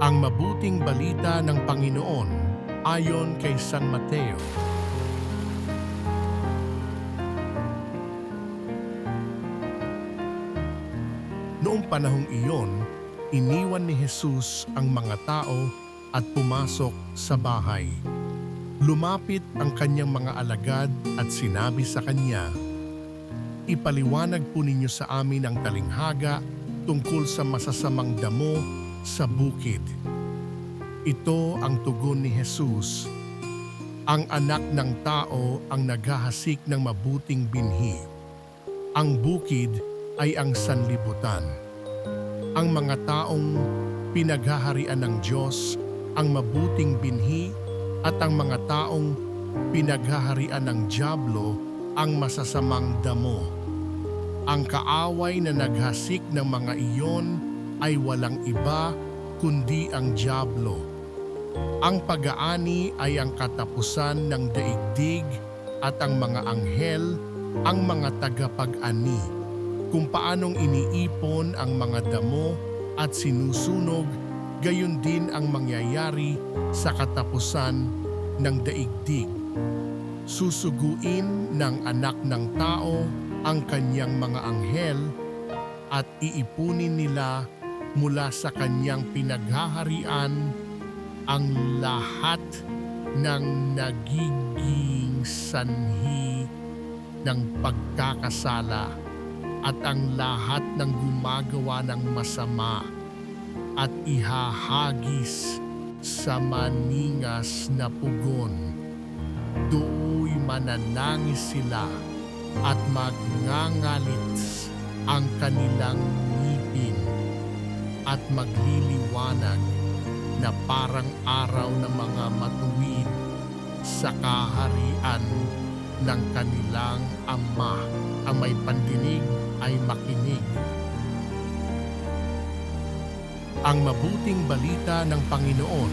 Ang mabuting balita ng Panginoon ayon kay San Mateo. Noong panahong iyon, iniwan ni Jesus ang mga tao at pumasok sa bahay. Lumapit ang kanyang mga alagad at sinabi sa kanya, "Ipaliwanag po ninyo sa amin ang talinghaga tungkol sa masasamang damo sa bukid." Ito ang tugon ni Jesus, "Ang anak ng tao ang naghahasik ng mabuting binhi. Ang bukid ay ang sanlibutan. Ang mga taong pinaghaharian ng Diyos ang mabuting binhi at ang mga taong pinaghaharian ng dyablo ang masasamang damo. Ang kaaway na naghasik ng mga iyon ay walang iba kundi ang dyablo. Ang pag-aani ay ang katapusan ng daigdig at ang mga anghel ang mga tagapag-ani. Kung paanong iniipon ang mga damo at sinusunog, gayon din ang mangyayari sa katapusan ng daigdig. Susuguin ng anak ng tao ang kanyang mga anghel at iipunin nila mula sa kanyang pinaghaharian ang lahat ng nagiging sanhi ng pagkakasala at ang lahat ng gumagawa ng masama at ihahagis sa maningas na pugon. Do'y mananangis sila at magngangalit ang kanilang ngipin at magliliwanag na parang araw ng mga matuwid sa kaharian ng kanilang Ama. Ang may pandinig ay makinig." Ang mabuting balita ng Panginoon.